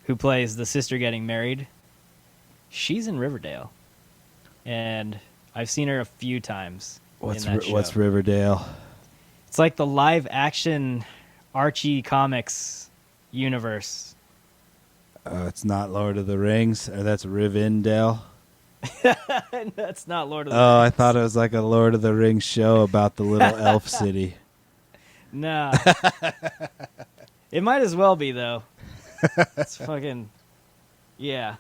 who plays the sister getting married, she's in Riverdale. And I've seen her a few times in that show. What's Riverdale? It's like the live action Archie comics universe. It's not Lord of the Rings. Or that's Rivendell. That's not Lord of the Oh, Rings. I thought it was like a Lord of the Rings show about the little elf city. Nah. It might as well be, though. It's fucking... Yeah.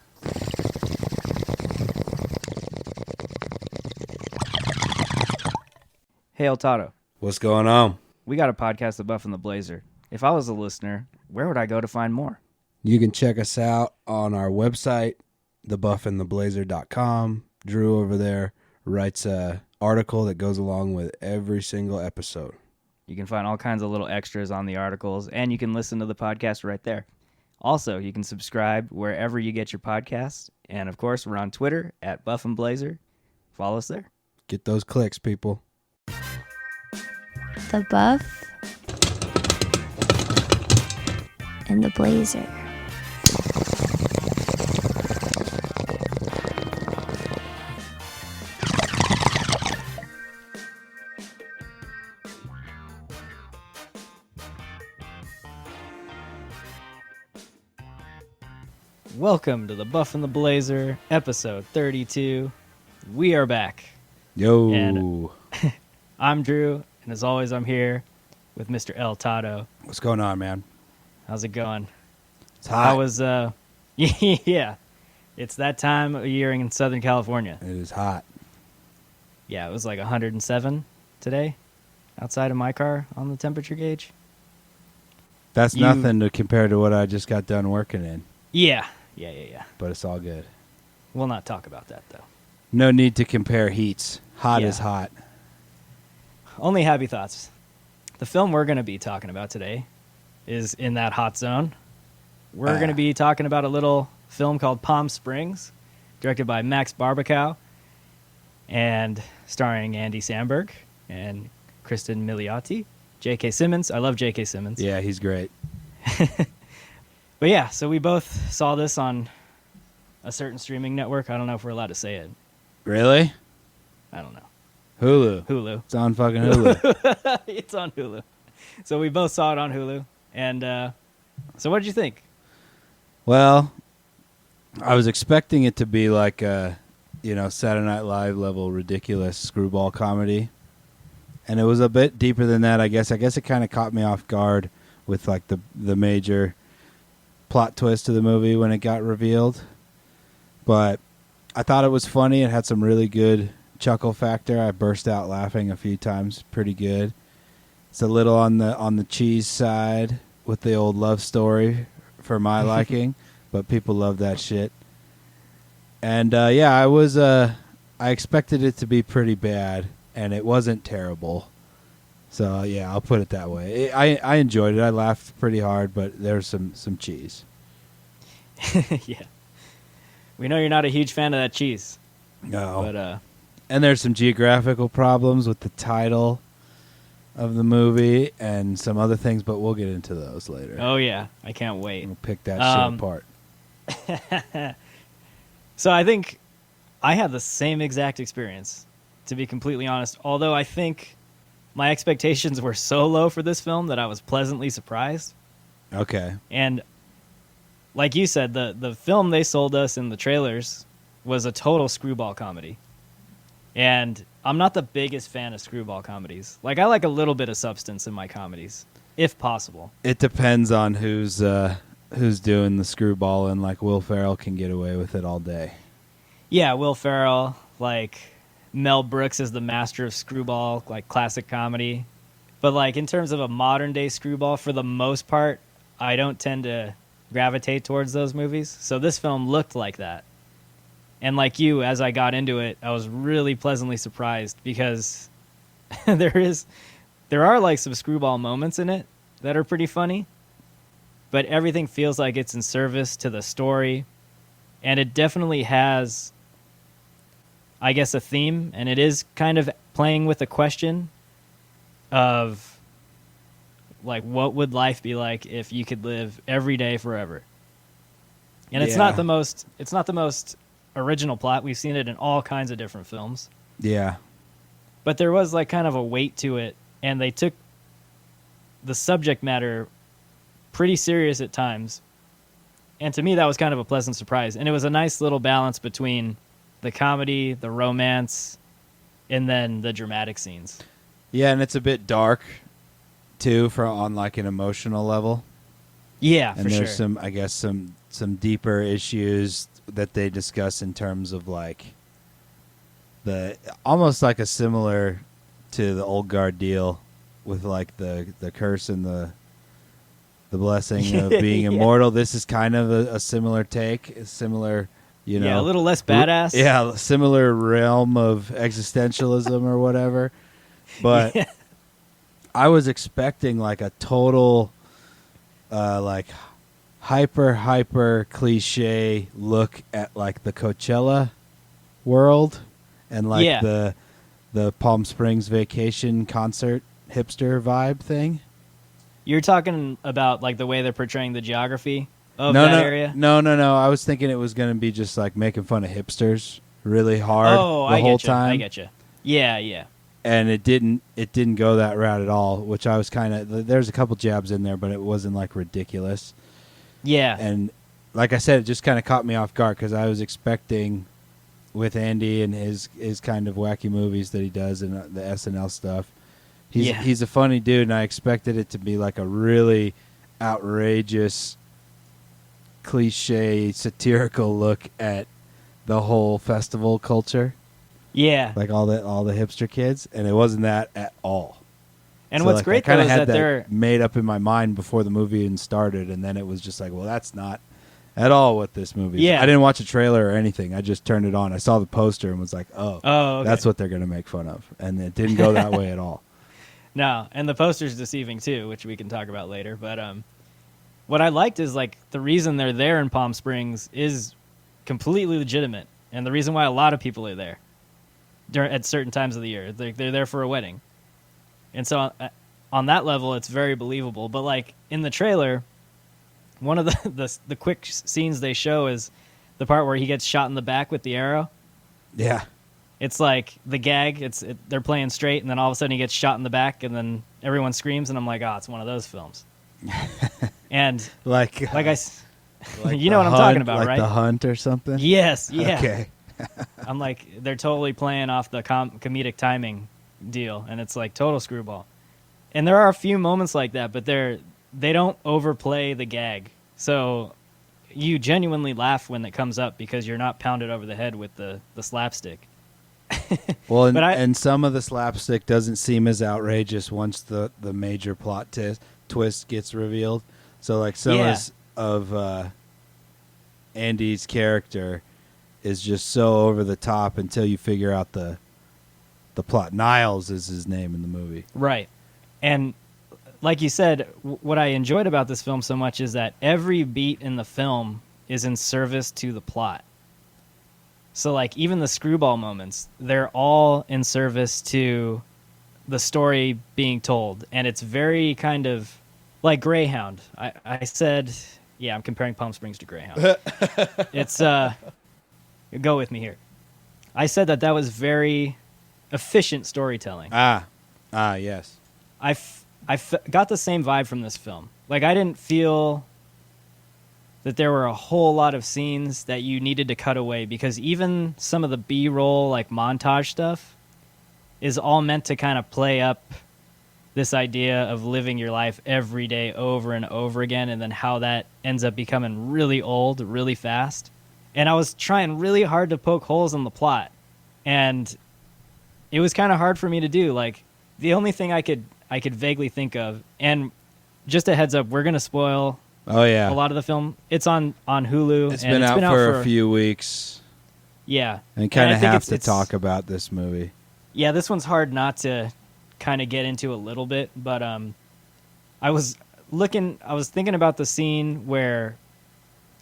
Hey, El Toddo. What's going on? We got a podcast, The Buff and the Blazer. If I was a listener, where would I go to find more? You can check us out on our website, thebuffandtheblazer.com. Drew over there writes a article that goes along with every single episode. You can find all kinds of little extras on the articles, and you can listen to the podcast right there. Also, you can subscribe wherever you get your podcasts. And, of course, we're on Twitter at Buff and Blazer. Follow us there. Get those clicks, people. The Buff and the Blazer. Welcome to the Buff and the Blazer, episode 32. We are back. Yo. And I'm Drew, and as always, I'm here with Mr. El Toddo. What's going on, man? How's it going? It's hot. How was, yeah, it's that time of year in Southern California. It is hot. Yeah, it was like 107 today outside of my car on the temperature gauge. That's nothing to compare to what I just got done working in. Yeah. But it's all good. We'll not talk about that, though. No need to compare heats. Hot Yeah. is hot. Only happy thoughts. The film we're going to be talking about today is in that hot zone. We're going to be talking about a little film called Palm Springs, directed by Max Barbakow, and starring Andy Samberg and Kristen Milioti, J.K. Simmons. I love J.K. Simmons. Yeah, he's great. But yeah, so we both saw this on a certain streaming network. I don't know if we're allowed to say it. Really? I don't know. Hulu. Hulu. It's on fucking Hulu. It's on Hulu. So we both saw it on Hulu. And so what did you think? Well, I was expecting it to be like a, Saturday Night Live level ridiculous screwball comedy. And it was a bit deeper than that, I guess. I guess it kind of caught me off guard with like the major plot twist of the movie when it got revealed. But I thought it was funny. It had some really good chuckle factor. I burst out laughing a few times. Pretty good. It's a little on the cheese side with the old love story for my liking, but people love that shit. And I expected it to be pretty bad, and it wasn't terrible. So yeah, I'll put it that way. I enjoyed it. I laughed pretty hard, but there's some cheese. Yeah. We know you're not a huge fan of that cheese. No. But and there's some geographical problems with the title of the movie and some other things, but we'll get into those later. oh yeah, I can't wait. We'll pick that shit apart. So I think I had the same exact experience, to be completely honest. Although I think my expectations were so low for this film that I was pleasantly surprised. Okay. And like you said, the film they sold us in the trailers was a total screwball comedy. And I'm not the biggest fan of screwball comedies. Like, I like a little bit of substance in my comedies, if possible. It depends on who's doing the screwball, and like Will Ferrell can get away with it all day. Yeah, Will Ferrell, like Mel Brooks is the master of screwball, like classic comedy. But like in terms of a modern day screwball, for the most part, I don't tend to gravitate towards those movies. So this film looked like that. And like you, as I got into it, I was really pleasantly surprised because there are like some screwball moments in it that are pretty funny, but everything feels like it's in service to the story. And it definitely has, I guess, a theme, and it is kind of playing with the question of like, what would life be like if you could live every day forever? And it's Yeah. not the most original plot. We've seen it in all kinds of different films. Yeah. But there was like kind of a weight to it, and they took the subject matter pretty serious at times. And to me, that was kind of a pleasant surprise. And it was a nice little balance between the comedy, the romance, and then the dramatic scenes. Yeah, and it's a bit dark too, on like an emotional level. Yeah, And for there's sure. some, I guess, some deeper issues that they discuss in terms of like the almost like a similar to the old guard deal with like the curse and the blessing of being Yeah. immortal. This is kind of a similar take, a similar, Yeah, a little less badass. Yeah, similar realm of existentialism or whatever. But Yeah. I was expecting like a total, like hyper cliche look at like the Coachella world and like Yeah. the Palm Springs vacation concert hipster vibe thing. You're talking about like the way they're portraying the geography of no, that no, area? no. I was thinking it was going to be just like making fun of hipsters really hard Oh, the I whole get you. time. I get you. Yeah, yeah. And it didn't go that route at all, which I was kind of, there's a couple jabs in there, but it wasn't like ridiculous. Yeah. And like I said, it just kind of caught me off guard because I was expecting with Andy and his kind of wacky movies that he does and the SNL stuff. He's a funny dude, and I expected it to be like a really outrageous, cliche, satirical look at the whole festival culture, Yeah. like all the hipster kids, and it wasn't that at all. And So, what's like, great I kind though of is had that they're made up in my mind before the movie even started, and then it was just like, well, that's not at all what this movie is. Yeah. I didn't watch a trailer or anything. I just turned it on. I saw the poster and was like, oh, okay. that's what they're going to make fun of. And it didn't go that way at all. No, and the poster's deceiving too, which we can talk about later. But what I liked is like the reason they're there in Palm Springs is completely legitimate, and the reason why a lot of people are there at certain times of the year, they're there for a wedding, and so on that level, it's very believable. But like in the trailer, one of the quick scenes they show is the part where he gets shot in the back with the arrow. Yeah. It's like the gag. They're playing straight, and then all of a sudden he gets shot in the back, and then everyone screams, and I'm like, oh, it's one of those films. And Like like like you know The what I'm talking Hunt, about, like right? The Hunt or something? Yes, yeah. Okay. I'm like, they're totally playing off the comedic timing deal, and it's like total screwball. And there are a few moments like that, but they don't overplay the gag, so you genuinely laugh when it comes up because you're not pounded over the head with the slapstick. Well, and, But and some of the slapstick doesn't seem as outrageous once the major plot twist gets revealed. So, like, some Yeah. of Andy's character is just so over the top until you figure out the plot. Niles is his name in the movie. Right. And like you said, what I enjoyed about this film so much is that every beat in the film is in service to the plot. So like even the screwball moments, they're all in service to the story being told. And it's very kind of like Greyhound. I said, yeah, I'm comparing Palm Springs to Greyhound. It's, go with me here. I said that was very efficient storytelling. Yes. I got the same vibe from this film. Like, I didn't feel that there were a whole lot of scenes that you needed to cut away, because even some of the B-roll, like, montage stuff is all meant to kind of play up this idea of living your life every day over and over again, and then how that ends up becoming really old really fast. And I was trying really hard to poke holes in the plot, and it was kind of hard for me to do. Like, the only thing I could vaguely think of, and just a heads up, we're going to spoil Oh, yeah. a lot of the film. It's on Hulu. It's and been it's out been for a few weeks. Yeah. And kind I of think have to it's- talk about this movie. Yeah, this one's hard not to kind of get into a little bit, but I was thinking about the scene where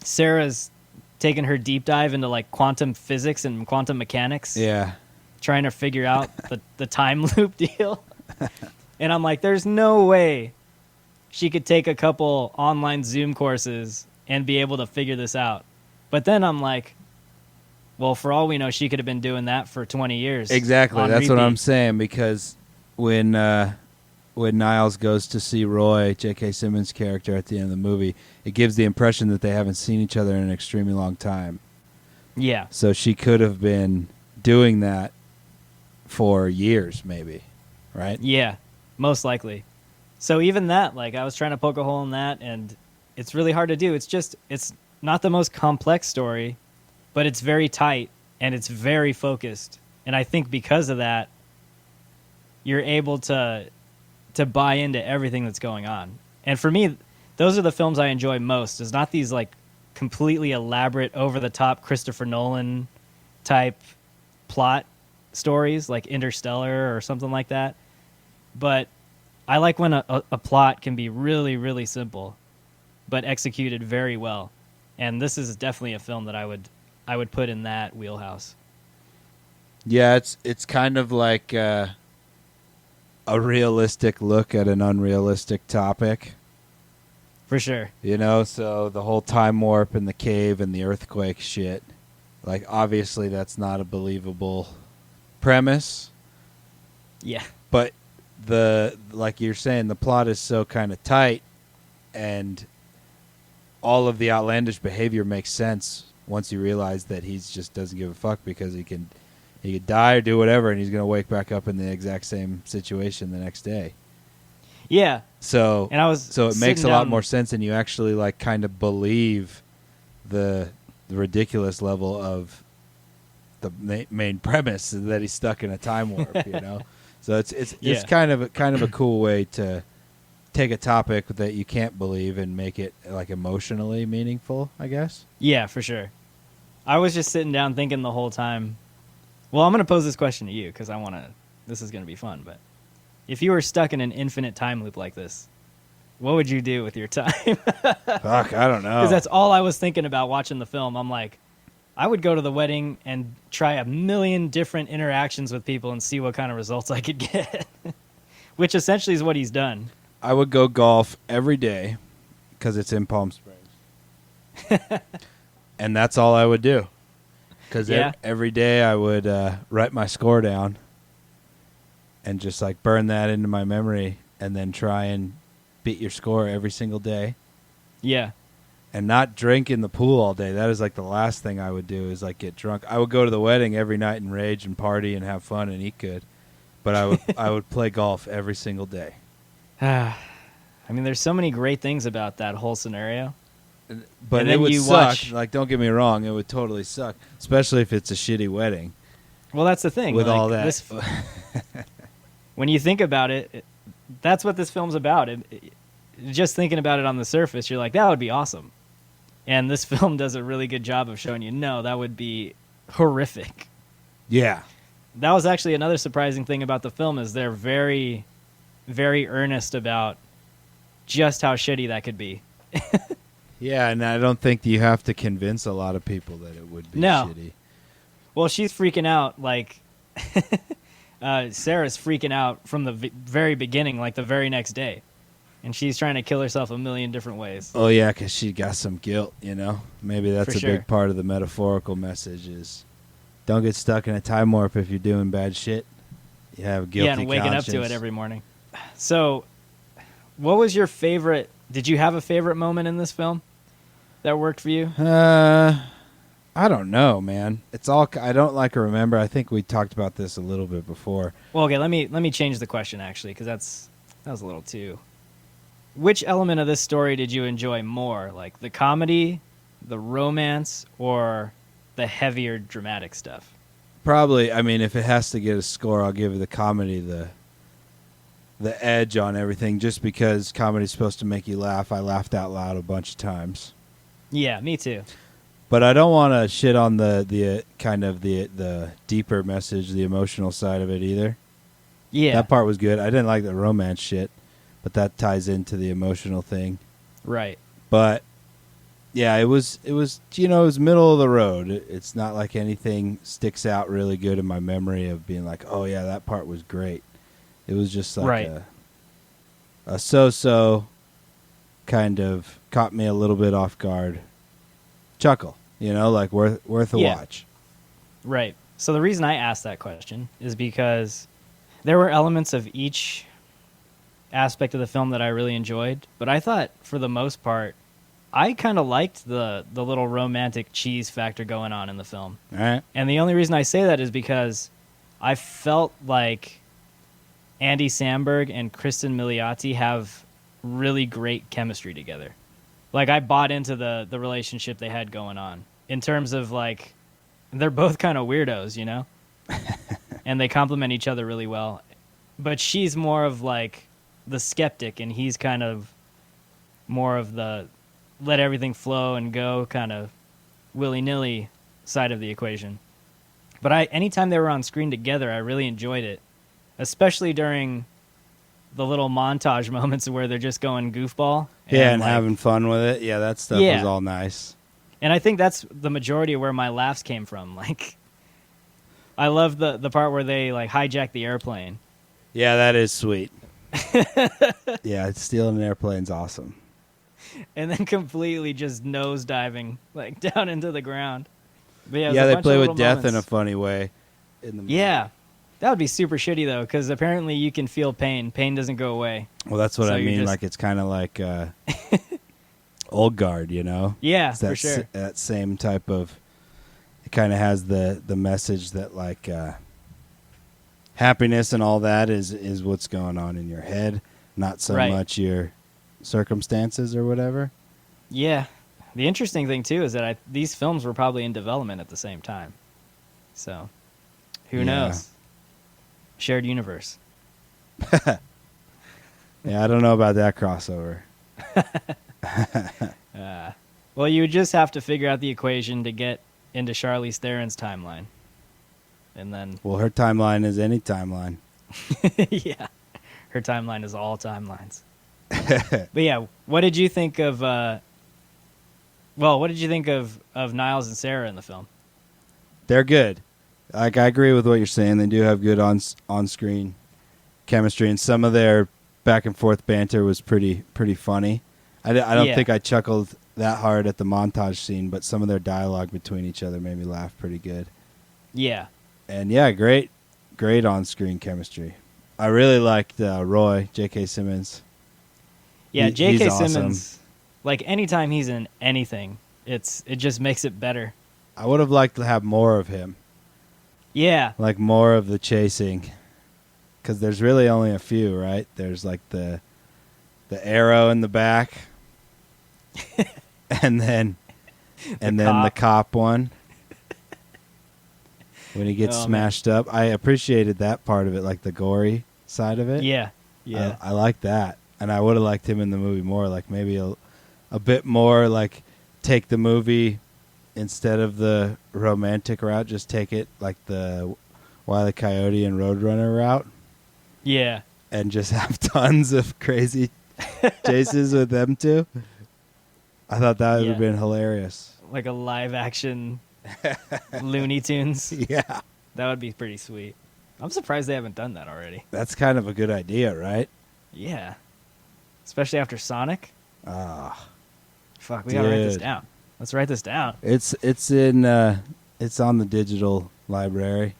Sarah's taking her deep dive into like quantum physics and quantum mechanics. Yeah. Trying to figure out the time loop deal. And I'm like, there's no way she could take a couple online Zoom courses and be able to figure this out. But then I'm like, well, for all we know, she could have been doing that for 20 years. Exactly. on That's what repeat. I'm saying, because when Niles goes to see Roy, J.K. Simmons' character, at the end of the movie, it gives the impression that they haven't seen each other in an extremely long time. Yeah. So she could have been doing that for years, maybe, right? Yeah, most likely. So even that, like, I was trying to poke a hole in that, and it's really hard to do. It's not the most complex story, but it's very tight, and it's very focused. And I think because of that, you're able to buy into everything that's going on. And for me, those are the films I enjoy most. Is not these, like, completely elaborate, over-the-top Christopher Nolan type plot stories like Interstellar or something like that. But I like when a plot can be really, really simple, but executed very well. And this is definitely a film that I would put in that wheelhouse. Yeah, it's kind of like a realistic look at an unrealistic topic. For sure. You know, so the whole time warp and the cave and the earthquake shit, like, obviously that's not a believable premise, Yeah. but like you're saying, the plot is so kind of tight, and all of the outlandish behavior makes sense once you realize that he just doesn't give a fuck, because he could die or do whatever, and he's going to wake back up in the exact same situation the next day. Yeah. So it makes a lot more sense. sense, and you actually, like, kind of believe the ridiculous level of the main premise that he's stuck in a time warp, you know. So it's kind of a cool way to take a topic that you can't believe and make it, like, emotionally meaningful, I guess. Yeah, for sure. I was just sitting down thinking the whole time. Well, I'm going to pose this question to you because this is going to be fun, but if you were stuck in an infinite time loop like this, what would you do with your time? Fuck, I don't know. Because that's all I was thinking about watching the film. I'm like, I would go to the wedding and try a million different interactions with people and see what kind of results I could get, which essentially is what he's done. I would go golf every day because it's in Palm Springs. And that's all I would do. Because every day I would write my score down and just, like, burn that into my memory, and then try and beat your score every single day. Yeah. And not drink in the pool all day. That is, like, the last thing I would do, is, like, get drunk. I would go to the wedding every night and rage and party and have fun and eat good. But I would play golf every single day. I mean, there's so many great things about that whole scenario. But And it then would you suck. watch- Like, don't get me wrong, it would totally suck, especially if it's a shitty wedding. Well, that's the thing. With like, all that. When you think about it, that's what this film's about. Just thinking about it on the surface, you're like, that would be awesome. And this film does a really good job of showing you, no, that would be horrific. Yeah. That was actually another surprising thing about the film, is they're very, very earnest about just how shitty that could be. Yeah, and I don't think you have to convince a lot of people that it would be No. shitty. Well, she's freaking out, like, Sarah's freaking out from the very beginning, like the very next day. And she's trying to kill herself a million different ways. Oh, yeah, because she got some guilt, you know? Maybe that's For a sure. big part of the metaphorical message is don't get stuck in a time warp if you're doing bad shit. You have a guilty Yeah, and waking conscience. up to it every morning. So, what was your favorite? Did you have a favorite moment in this film that worked for you? I don't know, man. It's all I don't like to remember. I think we talked about this a little bit before. Well, okay, let me change the question actually, because that was a little too. Which element of this story did you enjoy more, like the comedy, the romance, or the heavier dramatic stuff? Probably, I mean, if it has to get a score, I'll give the comedy the edge on everything, just because comedy's supposed to make you laugh. I laughed out loud a bunch of times. Yeah, me too. But I don't want to shit on the kind of the deeper message, the emotional side of it either. Yeah, That part was good. I didn't like the romance shit, but that ties into the emotional thing. right. But yeah, it was it was middle of the road. It's not like anything sticks out really good in my memory of being like, oh yeah, that part was great. It was just like Right. a so kind of caught me a little bit off guard chuckle. You know, like worth a Yeah. watch. Right. So the reason I asked that question is because there were elements of each aspect of the film that I really enjoyed, but I thought for the most part, I kind of liked the little romantic cheese factor going on in the film. All right. And the only reason I say that is because I felt like Andy Samberg and Kristen Milioti have really great chemistry together. Like, I bought into the relationship they had going on in terms of, like, they're both kind of weirdos, you know? And they complement each other really well. But she's more of, like, the skeptic, and he's kind of more of the let everything flow and go kind of willy-nilly side of the equation. But anytime they were on screen together, I really enjoyed it, especially during the little montage moments where they're just going goofball. And like, having fun with it. Yeah, that stuff Yeah. was all nice. And I think that's the majority of where my laughs came from. Like, I love the part where they like hijack the airplane. Yeah, that is sweet. Yeah, stealing an airplane's awesome. And then completely just nosediving like down into the ground. But yeah, Yeah, they bunch play of with little death in a moments. funny way in the movie. Yeah, that would be super shitty though, because apparently you can feel pain. Pain doesn't go away. Well, that's what So I you're mean. just- Like, it's kind of like Old Guard, you know? Yeah, It's for sure. that same type of. It kind of has the message that, like, happiness and all that is what's going on in your head, not so Right. much your circumstances or whatever. Yeah. The interesting thing too is that these films were probably in development at the same time. So, who Yeah. knows? Shared universe. Yeah, I don't know about that crossover. Well, you would just have to figure out the equation to get into Charlize Theron's timeline. And then, Well, her timeline is any timeline. yeah, her timeline is all timelines. But yeah, what did you think of, what did you think of Niles and Sarah in the film? They're good. Like, I agree with what you're saying. They do have good on-screen chemistry, and some of their back and forth banter was pretty funny. I don't Yeah. think I chuckled that hard at the montage scene, but some of their dialogue between each other made me laugh pretty good. Yeah. And yeah, great on-screen chemistry. I really liked Roy, J.K. Simmons. Yeah, He's J.K. awesome. Simmons, like anytime he's in anything, it just makes it better. I would have liked to have more of him, Yeah. like more of the chasing, because there's really only a few, right? There's like the arrow in the back, and then the cop. cop one when he gets Oh, man. smashed up. I appreciated that part of it, like the gory side of it. Yeah. Yeah. I like that, and I would have liked him in the movie more. Like maybe a bit more. Like take the movie instead of the romantic route, just take it like the Wile E. Coyote and Roadrunner route, Yeah. and just have tons of crazy chases with them two. I thought that would Yeah. have been hilarious. Like a live action Looney Tunes. Yeah, That would be pretty sweet. I'm surprised they haven't done that already. that's kind of a good idea, right? Yeah. Especially after Sonic. Ah, Fuck, we gotta write this Dude. down. Let's write this down. it's on the digital library.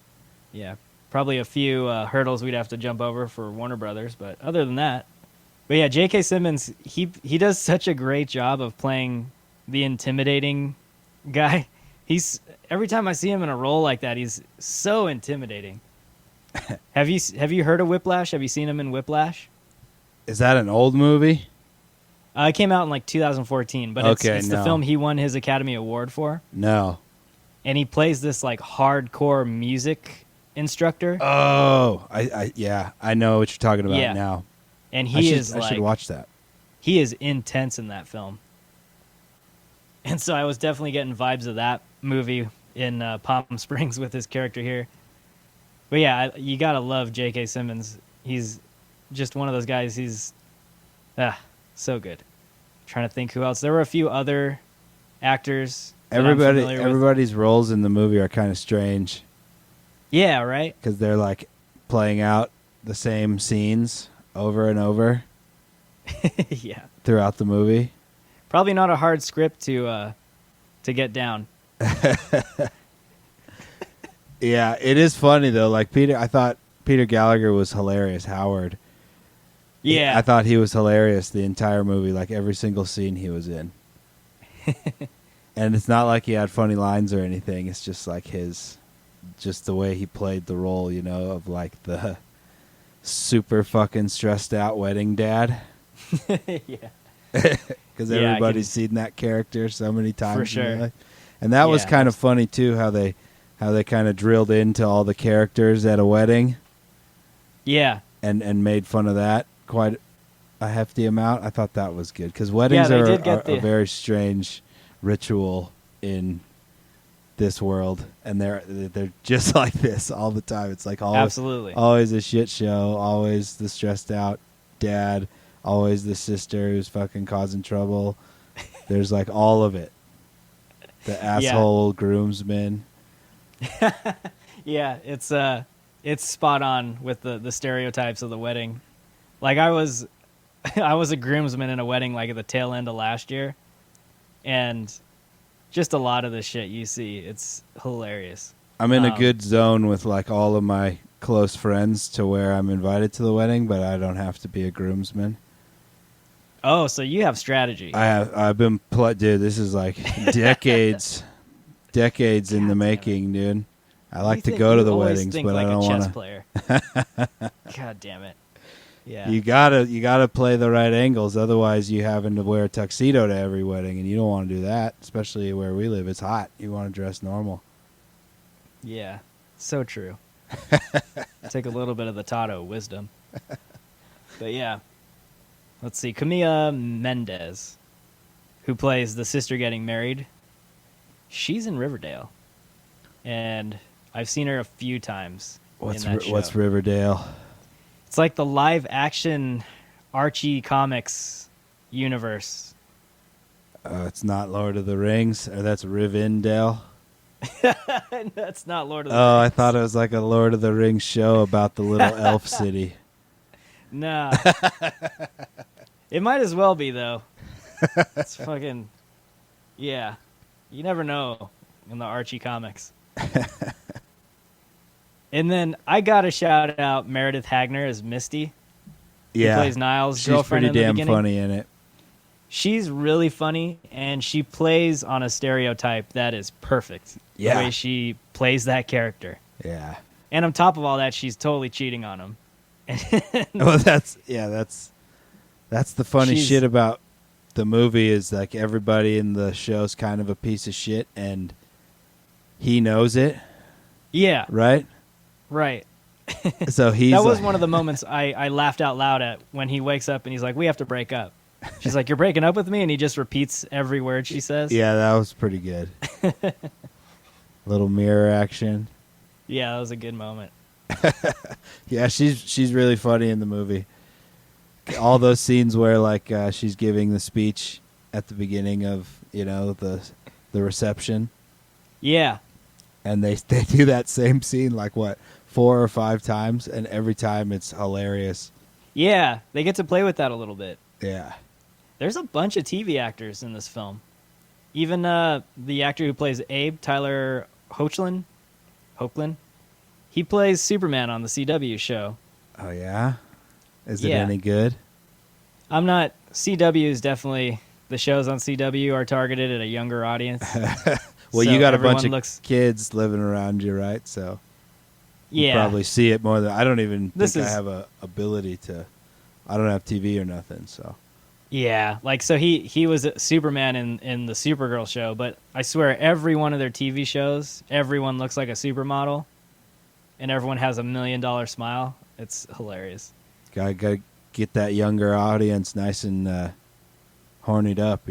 Yeah. Probably a few hurdles we'd have to jump over for Warner Brothers, but other than that. But yeah, J.K. Simmons, he does such a great job of playing the intimidating guy. Every time I see him in a role like that, he's so intimidating. Have you heard of Whiplash? Have you seen him in Whiplash? Is that an old movie? It came out in like 2014, but Okay, it's the no. film he won his Academy Award for, No. and he plays this like hardcore music instructor, Oh, I know what you're talking about Yeah. now. and I he should watch that. he is intense in that film. And so I was definitely getting vibes of that movie in Palm Springs with his character here. But yeah, you gotta love J.K. Simmons. He's just one of those guys. He's so good. Trying to think who else. There were a few other actors. that I'm familiar with. Everybody's roles in the movie are kind of strange Yeah, right. because they're like playing out the same scenes over and over Yeah. throughout the movie. Probably not a hard script to get down. Yeah, it is funny though. Like I thought Peter Gallagher was hilarious. Howard. Yeah. I thought he was hilarious the entire movie, like every single scene he was in. And it's not like he had funny lines or anything. It's just like just the way he played the role, you know, of like the super fucking stressed out wedding dad. Yeah. Because Yeah, everybody's seen that character so many times. For in sure. their life. And that was Yeah, kind of funny too, how they kind of drilled into all the characters at a wedding. Yeah. And made fun of that quite a hefty amount. I thought that was good because weddings they are did get a very strange ritual in this world, and they're just like this all the time. It's like Absolutely. always a shit show, always the stressed out dad, always the sister who's fucking causing trouble. There's like all of it. The asshole groomsmen. Yeah, it's spot on with the stereotypes of the wedding. Like I was a groomsman in a wedding like at the tail end of last year, and just a lot of the shit you see, it's hilarious. I'm in a good zone with like all of my close friends to where I'm invited to the wedding, but I don't have to be a groomsman. Oh, so you have strategy. I've been dude, this is like decades in the making, dude. I like to go to the weddings, but I don't want to. Player. God damn it! Yeah, You gotta play the right angles, otherwise you having to wear a tuxedo to every wedding, and you don't want to do that. Especially where we live, it's hot. You want to dress normal. yeah, so true. Take a little bit of the Toddo wisdom, but yeah. Let's see, Camilla Mendez, who plays the sister getting married. She's in Riverdale, and I've seen her a few times. What's in that show. what's Riverdale? It's like the live action Archie comics universe. It's not Lord of the Rings, or that's Rivendell. That's not Lord of the Oh, I Rings. thought it was like a Lord of the Rings show about the little elf city. Nah. It might as well be, though. It's fucking... Yeah. You never know in the Archie comics. And then I gotta shout out Meredith Hagner as Misty. Yeah, Who plays Niles' she's girlfriend pretty in the damn beginning. funny in it. She's really funny, and she plays on a stereotype that is perfect. Yeah. The way she plays that character. Yeah. And on top of all that, she's totally cheating on him. Well, that's the funny She's- shit about the movie is like everybody in the show's kind of a piece of shit, and he knows it, Yeah, right? right. So he's That was like, one of the moments I laughed out loud at when he wakes up and he's like, "We have to break up." She's like, "You're breaking up with me?" And he just repeats every word she says. yeah, that was pretty good. Little mirror action. Yeah, that was a good moment. Yeah, she's really funny in the movie. All those scenes where like she's giving the speech at the beginning of the reception, Yeah, and they do that same scene like 4 or 5 times, and every time it's hilarious. yeah, they get to play with that a little bit. Yeah, There's a bunch of TV actors in this film. Even the actor who plays Abe, Tyler Hoechlin, he plays Superman on the CW show. oh yeah, is it Yeah. any good? I'm not. CW is definitely, the shows on CW are targeted at a younger audience. Well, So you got a bunch everyone of kids living around you, right? So you Yeah, probably see it more than I don't even This think I is- have a ability to. I don't have TV or nothing, so yeah. Like, so he was Superman in the Supergirl show, but I swear every one of their TV shows, everyone looks like a supermodel, and everyone has $1 million smile. It's hilarious. gotta get that younger audience nice and hornied up,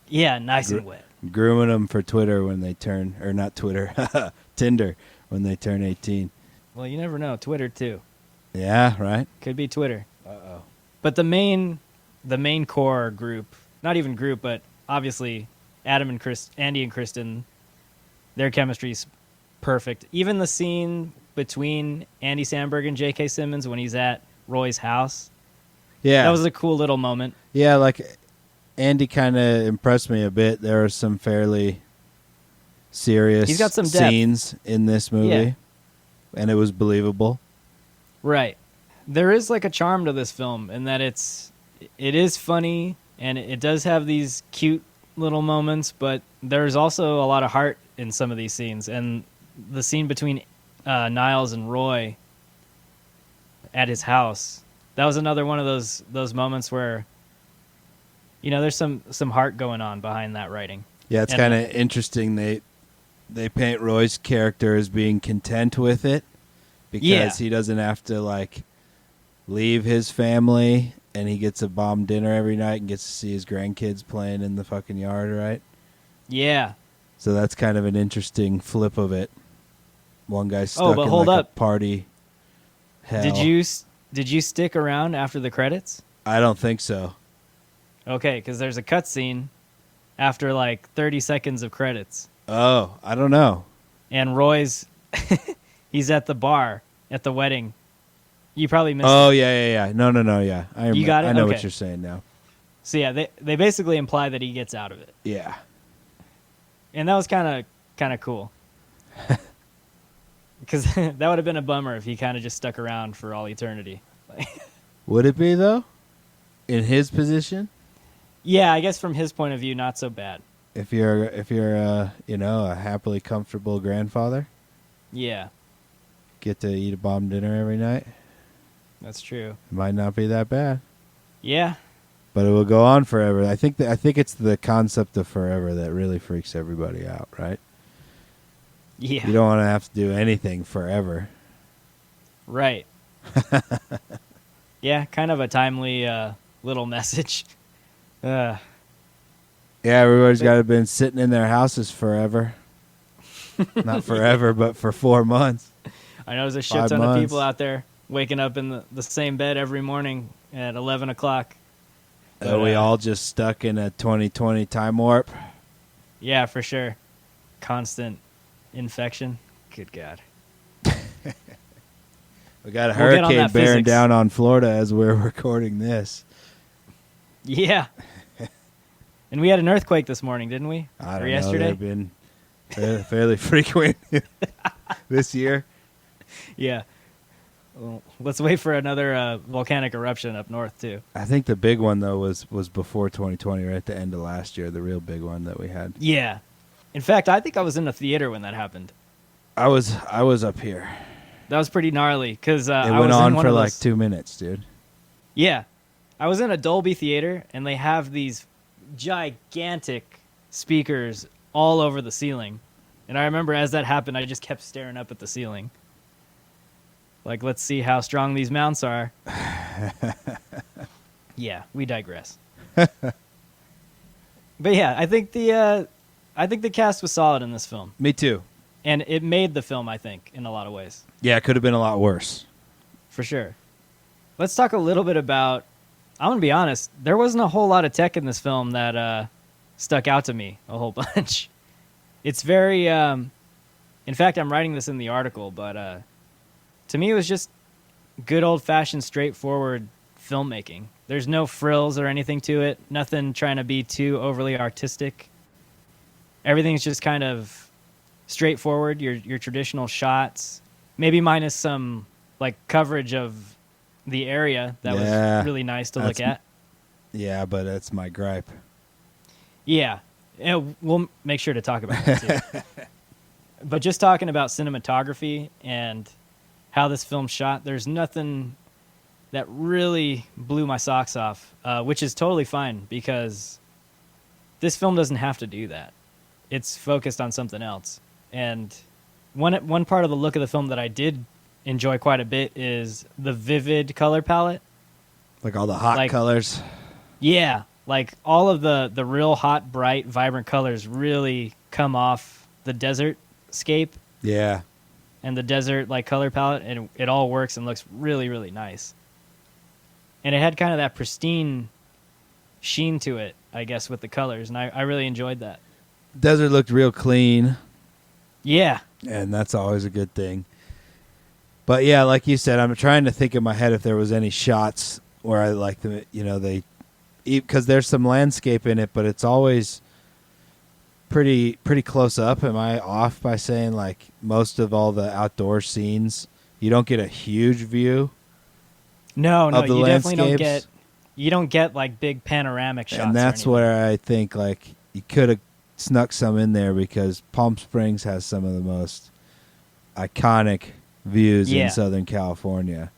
Yeah, nice and wet. grooming them for Twitter when they turn, or not Twitter, Tinder when they turn 18. Well, you never know. Twitter too. Yeah, right. Could be Twitter. But the main core group, not even group, but obviously Andy and Kristen, their chemistry's perfect. Even the scene between Andy Samberg and J.K. Simmons when he's at Roy's house, Yeah, that was a cool little moment. yeah. Like Andy kind of impressed me a bit. There were some fairly serious He's got some depth. scenes in this movie, Yeah. and it was believable. Right. There is like a charm to this film in that it is funny and it does have these cute little moments, but there's also a lot of heart in some of these scenes. And the scene between Niles and Roy at his house, that was another one of those moments where, you know, there's some heart going on behind that writing. Yeah, it's And, kind of interesting. They paint Roy's character as being content with it because he doesn't have to like leave his family, and he gets a bomb dinner every night and gets to see his grandkids playing in the fucking yard, right? Yeah. So that's kind of an interesting flip of it. One guy's stuck but in hold like up. a party hell. Did you stick around after the credits? I don't think so. Okay, because there's a cutscene after like 30 seconds of credits. Oh, I don't know. And Roy's he's at the bar at the wedding. You probably missed Oh, it. yeah. No, yeah. You got it? I know Okay. what you're saying now. So yeah, they basically imply that he gets out of it. Yeah. And that was kind of cool. Because that would have been a bummer if he kind of just stuck around for all eternity. Would it be, though? In his position? Yeah, I guess from his point of view, not so bad. If you're a happily comfortable grandfather, Yeah, get to eat a bomb dinner every night, that's true. it might not be that bad. Yeah, But it will go on forever. I think it's the concept of forever that really freaks everybody out, right? yeah, You don't want to have to do anything forever. right. Yeah, kind of a timely little message. Yeah, everybody's got to have been sitting in their houses forever. Not forever, but for 4 months. I know there's a shit 5 ton of months. people out there waking up in the same bed every morning at 11 o'clock. Are we all just stuck in a 2020 time warp? Yeah, for sure. Constant infection. Good God. We got a We'll get on hurricane that bearing physics. down on Florida as we're recording this. Yeah. And we had an earthquake this morning, didn't we? I Or don't yesterday? know. They've been fairly frequent this year. Yeah. Well, let's wait for another volcanic eruption up north, too. I think the big one, though, was before 2020, right at the end of last year, the real big one that we had. Yeah. In fact, I think I was in the theater when that happened. I was up here. That was pretty gnarly because It I went was on in one for of like those, 2 minutes, dude. Yeah. I was in a Dolby theater, and they have these gigantic speakers all over the ceiling. And I remember as that happened, I just kept staring up at the ceiling. Like, let's see how strong these mounts are. Yeah, we digress. But yeah, I think the cast was solid in this film. Me too. And it made the film, I think, in a lot of ways. Yeah, it could have been a lot worse. For sure. Let's talk a little bit about, I'm going to be honest, there wasn't a whole lot of tech in this film that stuck out to me a whole bunch. It's very, in fact, I'm writing this in the article, but to me it was just good old-fashioned, straightforward filmmaking. There's no frills or anything to it, nothing trying to be too overly artistic. Everything's just kind of straightforward, your traditional shots, maybe minus some like coverage of the area that was really nice to look at. Yeah, but that's my gripe. Yeah, we'll make sure to talk about that too. But just talking about cinematography and how this film shot, there's nothing that really blew my socks off, which is totally fine because this film doesn't have to do that. It's focused on something else. And one part of the look of the film that I did enjoy quite a bit is the vivid color palette. Like all the hot colors. Yeah, like all of the real hot, bright, vibrant colors really come off the desert scape. Yeah. And the desert like color palette, and it all works and looks really, really nice. And it had kind of that pristine sheen to it, I guess, with the colors, and I really enjoyed that. Desert looked real clean. Yeah. And that's always a good thing. But yeah, like you said, I'm trying to think in my head if there was any shots where I like them, because there's some landscape in it, but it's always pretty close up. Am I off by saying like most of all the outdoor scenes, you don't get a huge view? No, of the you definitely don't landscapes? get like big panoramic shots. And that's where I think like you could have snuck some in there because Palm Springs has some of the most iconic views in Southern California.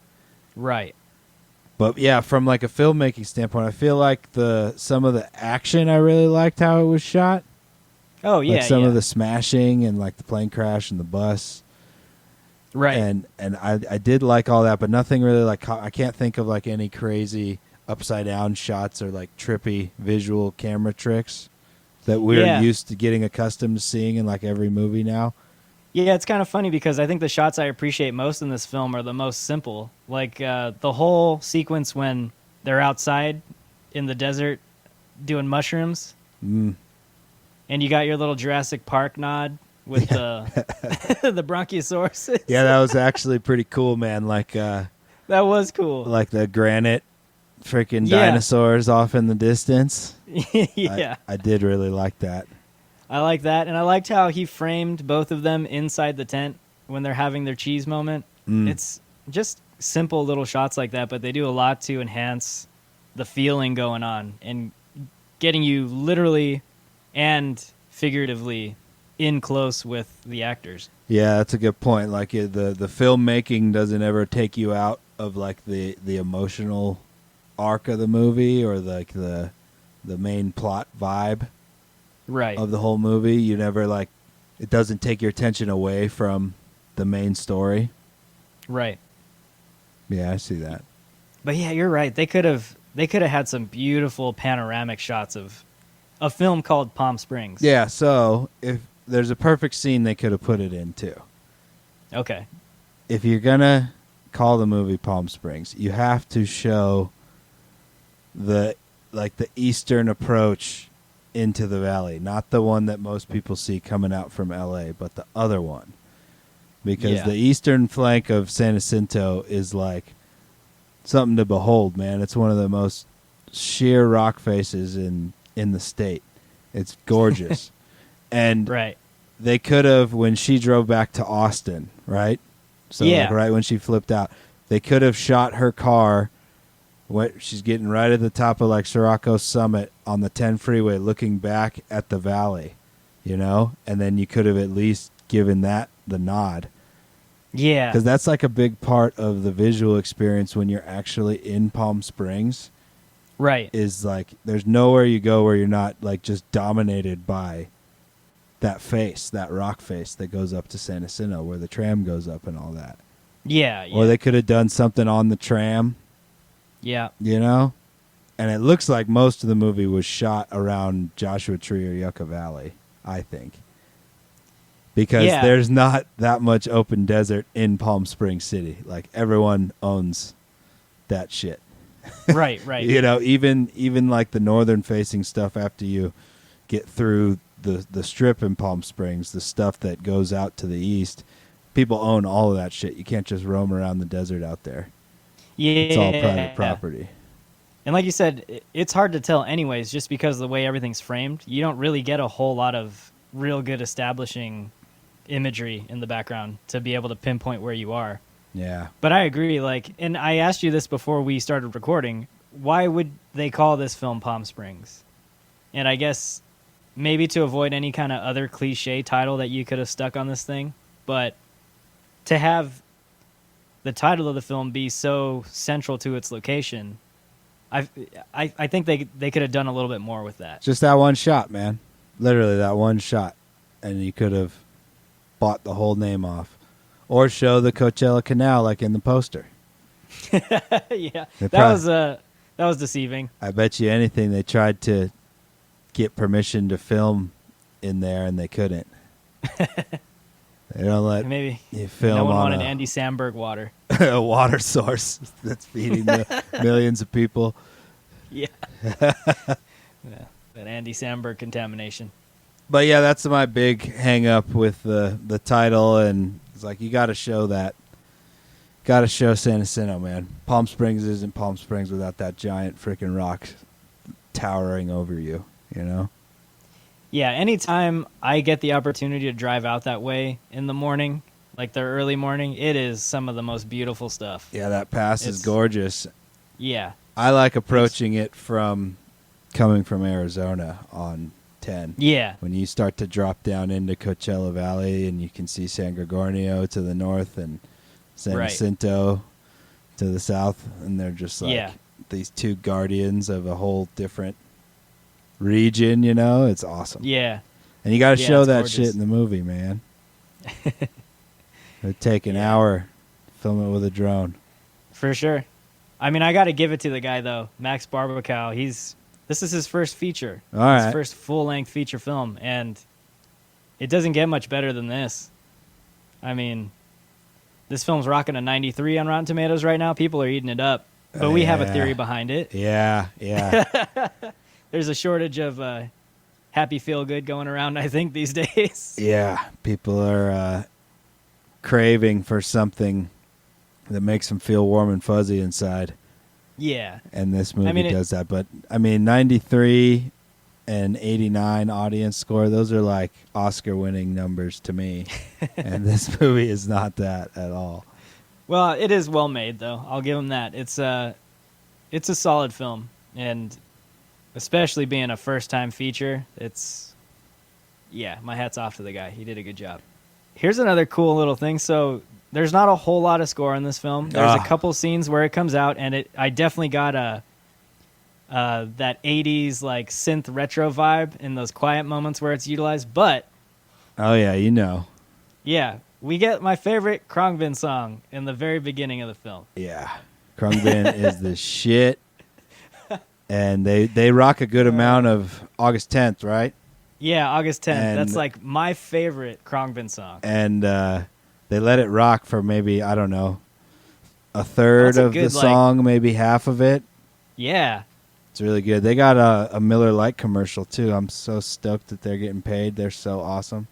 Right. But yeah, from like a filmmaking standpoint, I feel like some of the action I really liked how it was shot. Oh yeah, like some of the smashing and like the plane crash and the bus. Right. And I did like all that, but nothing really like I can't think of like any crazy upside down shots or like trippy visual camera tricks that we're used to getting accustomed to seeing in like every movie now. Yeah, it's kind of funny because I think the shots I appreciate most in this film are the most simple. Like the whole sequence when they're outside in the desert doing mushrooms. Mm. And you got your little Jurassic Park nod with the the Bronchiosaurus. Yeah, that was actually pretty cool, man. Like that was cool. Like the granite freaking dinosaurs off in the distance. Yeah. I did really like that. I like that, and I liked how he framed both of them inside the tent when they're having their cheese moment. It's just simple little shots like that, but they do a lot to enhance the feeling going on and getting you literally and figuratively in close with the actors. Yeah, that's a good point. Like the filmmaking doesn't ever take you out of like the emotional arc of the movie or like the main plot vibe. Right. Of the whole movie. You never like it doesn't take your attention away from the main story. Right. Yeah, I see that. But yeah, you're right. They could have had some beautiful panoramic shots of a film called Palm Springs. Yeah, so if there's a perfect scene they could have put it in too. Okay. If you're gonna call the movie Palm Springs, you have to show the eastern approach into the valley, not the one that most people see coming out from LA, but the other one. Because the eastern flank of San Jacinto is like something to behold, man. It's one of the most sheer rock faces in the state. It's gorgeous. And they could have, when she drove back to Austin, right? So like right when she flipped out, they could have shot her car. She's getting right at the top of like Sirocco Summit on the 10 freeway looking back at the valley, you know? And then you could have at least given that the nod. Yeah. Because that's like a big part of the visual experience when you're actually in Palm Springs. Right. Is like there's nowhere you go where you're not like just dominated by that face, that rock face that goes up to San Jacinto where the tram goes up and all that. Yeah. Or they could have done something on the tram. Yeah. You know? And it looks like most of the movie was shot around Joshua Tree or Yucca Valley, I think. Because there's not that much open desert in Palm Springs City. Like, everyone owns that shit. Right. You know, even like the northern-facing stuff after you get through the strip in Palm Springs, the stuff that goes out to the east, people own all of that shit. You can't just roam around the desert out there. Yeah. It's all private property. And like you said, it's hard to tell anyways, just because of the way everything's framed. You don't really get a whole lot of real good establishing imagery in the background to be able to pinpoint where you are. Yeah. But I agree, like, and I asked you this before we started recording, why would they call this film Palm Springs? And I guess maybe to avoid any kind of other cliche title that you could have stuck on this thing, but to have the title of the film be so central to its location, I think they could have done a little bit more with that. Just that one shot, man. Literally that one shot. And you could have bought the whole name off. Or show the Coachella Canal like in the poster. Yeah. That was deceiving. I bet you anything they tried to get permission to film in there and they couldn't. They don't let maybe you film no one on wanted Andy Samberg water. a water source that's feeding the millions of people. Yeah. That Andy Samberg contamination. But yeah, that's my big hang up with the title, and it's like you got to show that. Got to show San Jacinto, man. Palm Springs isn't Palm Springs without that giant freaking rock towering over you, you know? Yeah, anytime I get the opportunity to drive out that way in the morning, like the early morning, it is some of the most beautiful stuff. Yeah, that pass is It's- gorgeous. Yeah. I like approaching it from coming from Arizona on 10. Yeah. When you start to drop down into Coachella Valley and you can see San Gorgonio to the north and San Right. Jacinto to the south, and they're just like Yeah. these two guardians of a whole different region, you know? It's awesome. Yeah. And you got to Yeah, show it's that gorgeous. shit in the movie, man. It'd take an hour, film it with a drone. For sure. I mean, I got to give it to the guy though, Max Barbacow. This is his first feature. All right. His first full-length feature film, and it doesn't get much better than this. I mean, this film's rocking a 93 on Rotten Tomatoes right now. People are eating it up, but we have a Yeah. theory behind it. Yeah. There's a shortage of happy feel-good going around, I think, these days. Yeah. People are craving for something that makes them feel warm and fuzzy inside. Yeah. And this movie mean, does that. But, I mean, 93 and 89 audience score, those are like Oscar-winning numbers to me. And this movie is not that at all. Well, it is well made, though. I'll give him that. It's a solid film, and especially being a first-time feature, my hat's off to the guy. He did a good job. Here's another cool little thing. So there's not a whole lot of score in this film. There's a couple scenes where it comes out, and I definitely got that 80s like synth retro vibe in those quiet moments where it's utilized. But Oh, yeah, you know. yeah, we get my favorite Khruangbin song in the very beginning of the film. Yeah. Khruangbin is the shit. And they rock a good amount of August 10th, right? Yeah, August 10th. And- That's like my favorite Khruangbin song. And they let it rock for maybe, I don't know, a third That's a of the good, like- song, maybe half of it. Yeah. It's really good. They got a Miller Lite commercial, too. I'm so stoked that they're getting paid. They're so awesome.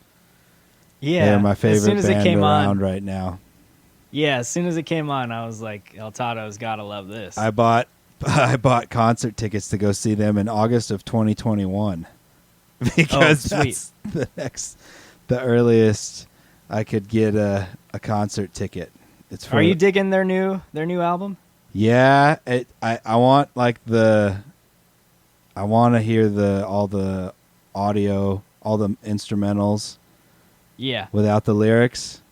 Yeah. They're my as soon favorite as it band came around on, right now. yeah, as soon as it came on, I was like, El Toddo's got to love this. I bought concert tickets to go see them in August of 2021 because sweet. that's the earliest I could get a concert ticket. It's for, Are you digging their new album? Yeah, I want like I want to hear all the audio, all the instrumentals Yeah. without the lyrics,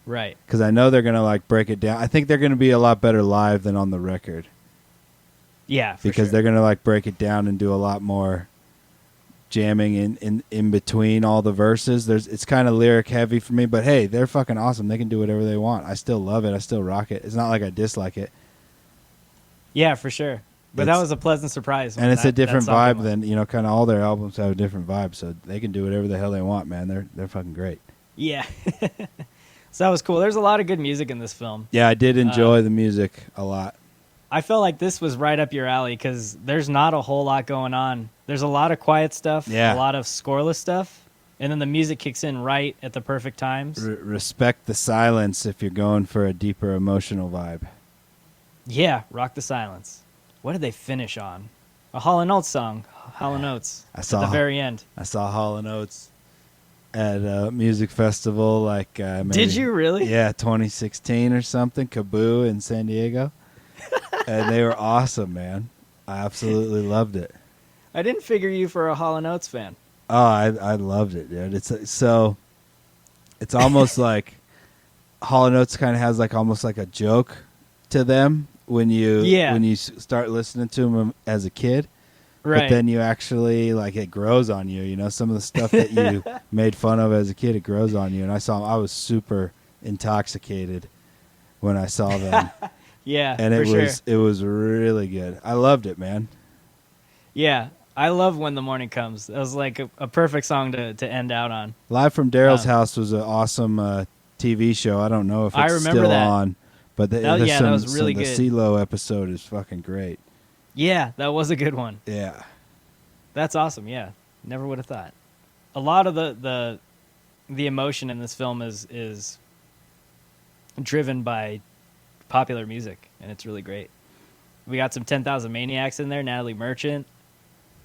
Right. because I know they're gonna like break it down. I think they're gonna be a lot better live than on the record. Yeah, for Because sure. they're gonna like break it down and do a lot more jamming in between all the verses. It's kind of lyric heavy for me, but hey, they're fucking awesome. They can do whatever they want. I still love it. I still rock it. It's not like I dislike it. Yeah, for sure. But that It's- was a pleasant surprise. And it's a different song vibe came on. than, kind of all their albums have a different vibe, so they can do whatever the hell they want, man. They're fucking great. Yeah. So that was cool. There's a lot of good music in this film. Yeah, I did enjoy the music a lot. I felt like this was right up your alley because there's not a whole lot going on. There's a lot of quiet stuff, Yeah. a lot of scoreless stuff, and then the music kicks in right at the perfect times. Respect the silence if you're going for a deeper emotional vibe. Yeah, Rock the Silence. What did they finish on? A Hall & Oates song. Hall & Oates. I saw- At the very end. I saw Hall & Oates at a music festival like maybe, Did you really? Yeah, 2016 or something, Kaboo in San Diego. And they were awesome, man. I absolutely loved it. I didn't figure you for a Hall & Oates fan. Oh, I loved it, dude. It's almost like Hall & Oates kind of has like almost like a joke to them when you start listening to them as a kid. Right. But then you actually, like, it grows on you. Some of the stuff that you made fun of as a kid, it grows on you. And I was super intoxicated when I saw them. Yeah, And for sure. it was really good. I loved it, man. Yeah, I love When the Morning Comes. That was like a perfect song to end out on. Live from Daryl's House was an awesome TV show. I don't know if I it's remember still that. on. But That was really the good. CeeLo episode is fucking great. Yeah, that was a good one. Yeah. That's awesome. Yeah, never would have thought. A lot of the emotion in this film is driven by popular music, and it's really great. We got some 10,000 Maniacs in there, Natalie Merchant,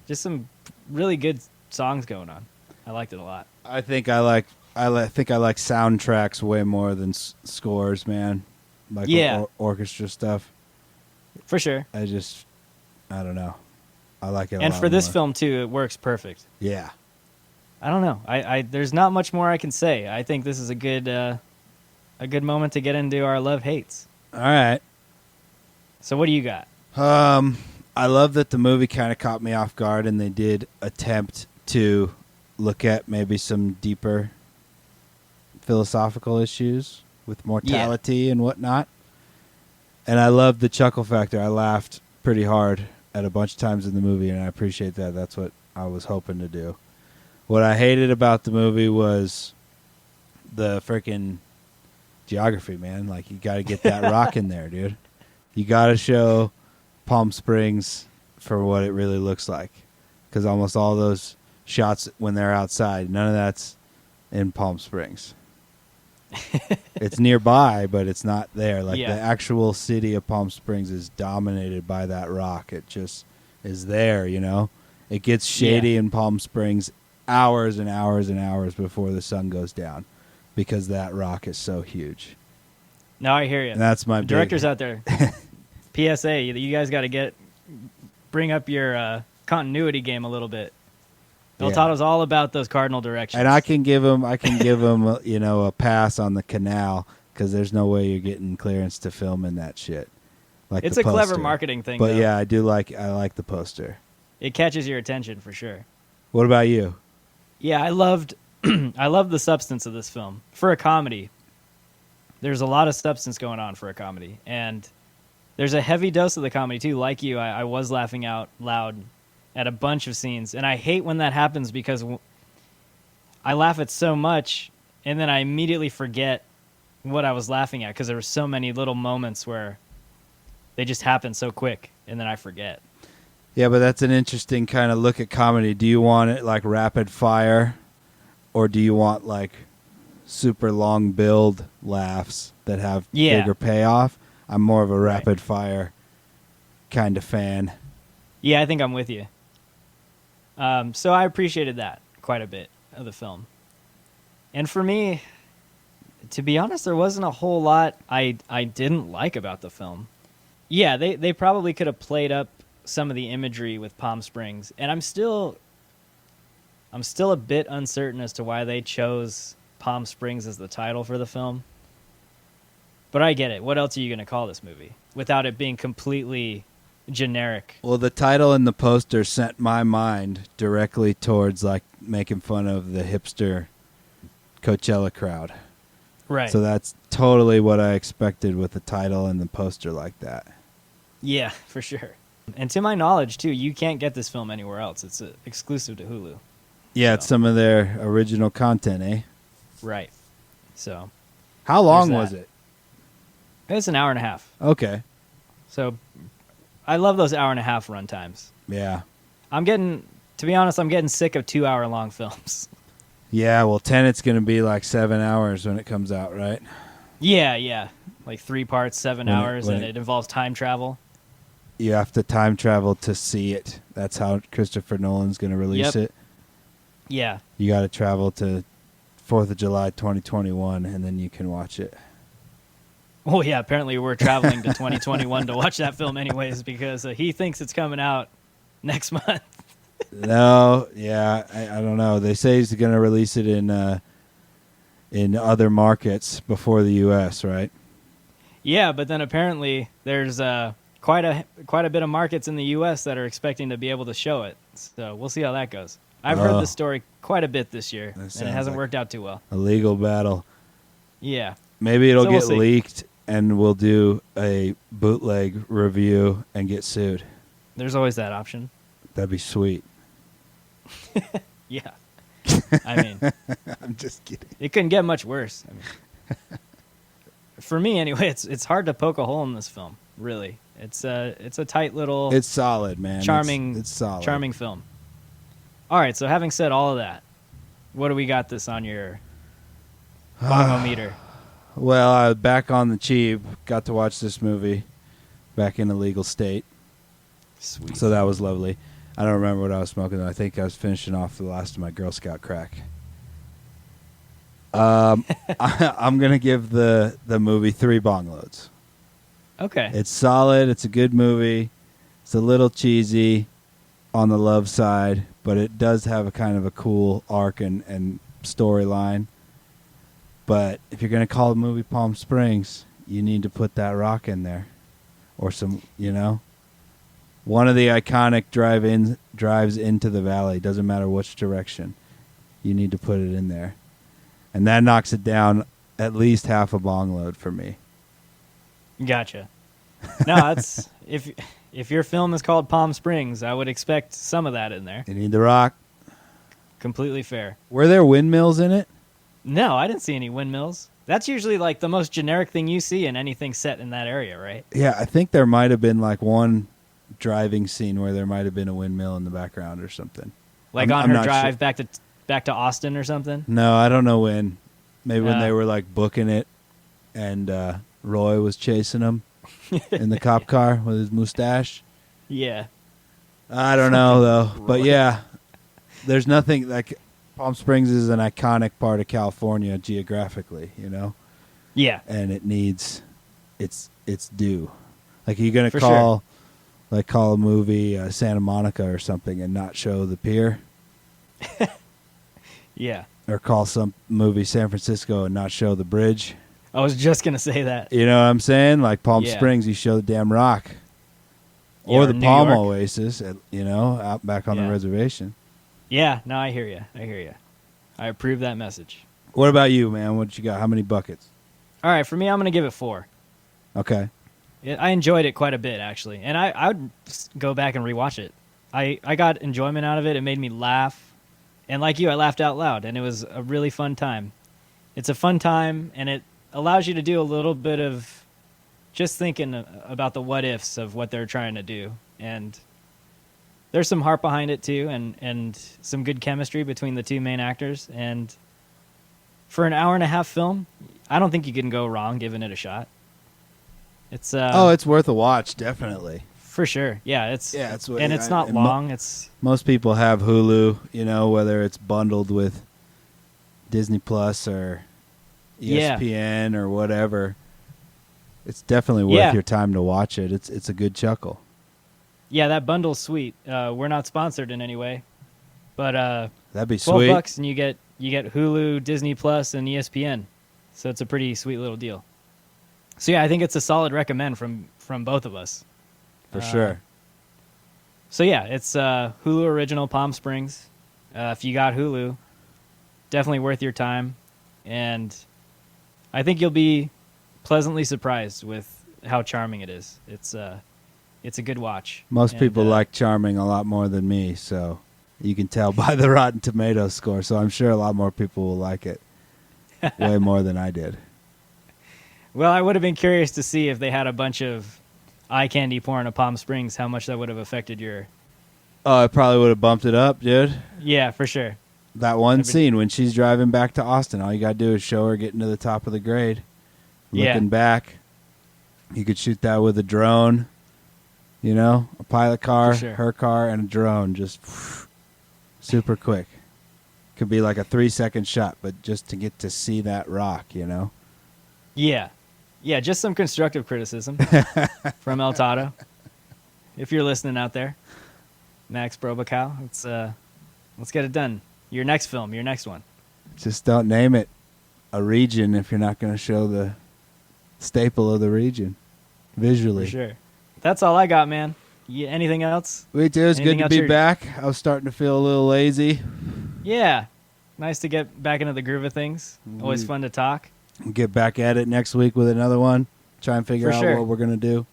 just some really good songs going on. I liked it a lot. I think I like soundtracks way more than scores, man. Like Yeah. orchestra stuff. For sure. I don't know. I like it a And lot for this more. film too, it works perfect. Yeah. I don't know. I there's not much more I can say. I think this is a good moment to get into our love hates. All right. So what do you got? I love that the movie kind of caught me off guard, and they did attempt to look at maybe some deeper philosophical issues with mortality and whatnot. And I love the chuckle factor. I laughed pretty hard at a bunch of times in the movie, and I appreciate that. That's what I was hoping to do. What I hated about the movie was the freaking geography, man. Like, you got to get that rock in there, dude. You got to show Palm Springs for what it really looks like. Because almost all those shots when they're outside, none of that's in Palm Springs. It's nearby, but it's not there. Like, the actual city of Palm Springs is dominated by that rock. It just is there, you know? It gets shady in Palm Springs hours and hours and hours before the sun goes down because that rock is so huge. No, I hear you. And that's my directors out there. PSA, you guys got to bring up your continuity game a little bit. Del Toddo's all about those cardinal directions. And I can give him, a pass on the canal because there's no way you're getting clearance to film in that shit. Like, it's the a clever poster. marketing thing. But though. yeah, I like the poster. It catches your attention for sure. What about you? Yeah, I loved the substance of this film. For a comedy, there's a lot of substance going on for a comedy. And there's a heavy dose of the comedy, too. Like you, I was laughing out loud at a bunch of scenes. And I hate when that happens because I laugh at so much, and then I immediately forget what I was laughing at because there were so many little moments where they just happen so quick, and then I forget. Yeah, but that's an interesting kind of look at comedy. Do you want it like rapid fire, or do you want like super long build laughs that have bigger payoff? I'm more of a rapid fire kind of fan. Yeah, I think I'm with you. So I appreciated that quite a bit of the film. And for me, to be honest, there wasn't a whole lot I didn't like about the film. Yeah, they probably could have played up some of the imagery with Palm Springs, and I'm still a bit uncertain as to why they chose Palm Springs as the title for the film. But I get it. What else are you going to call this movie without it being completely generic? Well, the title and the poster sent my mind directly towards like making fun of the hipster Coachella crowd. Right. So that's totally what I expected with the title and the poster like that. Yeah, for sure. And to my knowledge, too, you can't get this film anywhere else. It's exclusive to Hulu. Yeah, it's some of their original content, eh? Right. So. How long was it? It's an hour and a half. Okay. So I love those hour and a half run times. Yeah. To be honest, I'm getting sick of 2 hour long films. Yeah, well, Tenet's going to be like 7 hours when it comes out, right? Yeah. Like 3 parts, 7 hours, and it involves time travel. You have to time travel to see it. That's how Christopher Nolan's going to release it. Yeah. You got to travel to 4th of July 2021, and then you can watch it. Oh, yeah, apparently we're traveling to 2021 to watch that film anyways because he thinks it's coming out next month. No, yeah, I don't know. They say he's going to release it in other markets before the U.S., right? Yeah, but then apparently there's quite a bit of markets in the U.S. that are expecting to be able to show it. So we'll see how that goes. I've heard this story quite a bit this year, and it hasn't worked out too well. A legal battle. Yeah. Maybe it'll get leaked, and we'll do a bootleg review and get sued. There's always that option. That'd be sweet. Yeah. I mean, I'm just kidding. It couldn't get much worse. I mean, for me, anyway, it's hard to poke a hole in this film. Really, it's a tight little. It's solid, man. Charming. It's solid. Charming film. All right. So having said all of that, what do we got this on your bongo-meter? Well, I was back on the cheap. Got to watch this movie back in a legal state. Sweet. So that was lovely. I don't remember what I was smoking, though. I think I was finishing off the last of my Girl Scout crack. I'm going to give the movie 3 bong loads. Okay. It's solid. It's a good movie. It's a little cheesy on the love side, but it does have a kind of a cool arc and storyline. But if you're going to call the movie Palm Springs, you need to put that rock in there. Or some, one of the iconic drives into the valley. Doesn't matter which direction. You need to put it in there. And that knocks it down at least half a bong load for me. Gotcha. No, that's if your film is called Palm Springs, I would expect some of that in there. You need the rock. Completely fair. Were there windmills in it? No, I didn't see any windmills. That's usually like the most generic thing you see in anything set in that area, right? Yeah, I think there might have been like one driving scene where there might have been a windmill in the background or something. Like I'm on her not drive sure. back to Austin or something? No, I don't know when. Maybe when Uh. they were like booking it and Roy was chasing him in the cop car with his mustache. Yeah. I don't know though. But yeah, there's nothing like Palm Springs is an iconic part of California geographically, Yeah. and it needs it's due. Like, are you gonna For call a movie Santa Monica or something and not show the pier, Yeah. or call some movie San Francisco and not show the bridge? I was just going to say that. You know what I'm saying? Like Palm Yeah. Springs, you show the damn rock, Yeah, or or the New Palm York. Oasis, out back on the Yeah. reservation. Yeah. No, I hear you. I approve that message. What about you, man? What you got? How many buckets? All right. For me, I'm going to give it 4. Okay. I enjoyed it quite a bit, actually. And I would go back and rewatch it. I got enjoyment out of it. It made me laugh. And like you, I laughed out loud. And it was a really fun time. It's a fun time, and it allows you to do a little bit of just thinking about the what ifs of what they're trying to do. And there's some heart behind it, too, and some good chemistry between the two main actors. And for an hour-and-a-half film, I don't think you can go wrong giving it a shot. It's it's worth a watch, definitely. for sure. Yeah, it's not and long. It's most people have Hulu, whether it's bundled with Disney Plus or ESPN or whatever. It's definitely worth your time to watch it. It's a good chuckle. yeah, that bundle's sweet. We're not sponsored in any way, but That'd be $12 sweet. and you get Hulu, Disney Plus, and ESPN. So it's a pretty sweet little deal. So yeah, I think it's a solid recommend from both of us. For sure. So yeah, it's Hulu original Palm Springs. If you got Hulu, definitely worth your time, and I think you'll be pleasantly surprised with how charming it is. It's a good watch. Most And, people like Charming a lot more than me, so you can tell by the Rotten Tomatoes score. So I'm sure a lot more people will like it way more than I did. Well, I would have been curious to see if they had a bunch of eye candy porn of Palm Springs, how much that would have affected your. Oh, it probably would have bumped it up, dude. Yeah, for sure. That one scene when she's driving back to Austin, all you got to do is show her getting to the top of the grade. Yeah. Looking back, you could shoot that with a drone, a pilot car, For sure. her car, and a drone, just super quick. Could be like a 3-second shot, but just to get to see that rock, Yeah. Yeah, just some constructive criticism from El Toddo. If you're listening out there, Max Brobacow, let's get it done. Your next film, your next one. Just don't name it a region if you're not going to show the staple of the region visually. For sure. That's all I got, man. Anything else? Me too. It's Anything good to else be you're- back. I was starting to feel a little lazy. Yeah. Nice to get back into the groove of things. Always fun to talk. We'll get back at it next week with another one. Try and figure For out sure. what we're going to do.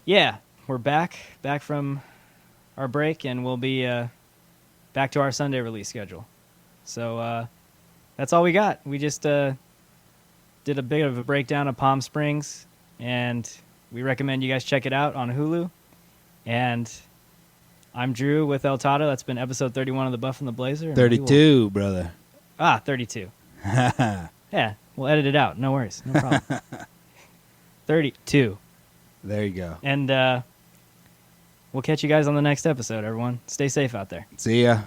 Yeah, we're back from our break, and we'll be back to our Sunday release schedule. So that's all we got. We just did a bit of a breakdown of Palm Springs, and we recommend you guys check it out on Hulu. And I'm Drew with El Toddo. That's been episode 31 of The Buff and the Blazer. and we will- 32, brother. 32. Yeah, we'll edit it out. No worries. No problem. 32. There you go. And we'll catch you guys on the next episode, everyone. Stay safe out there. See ya.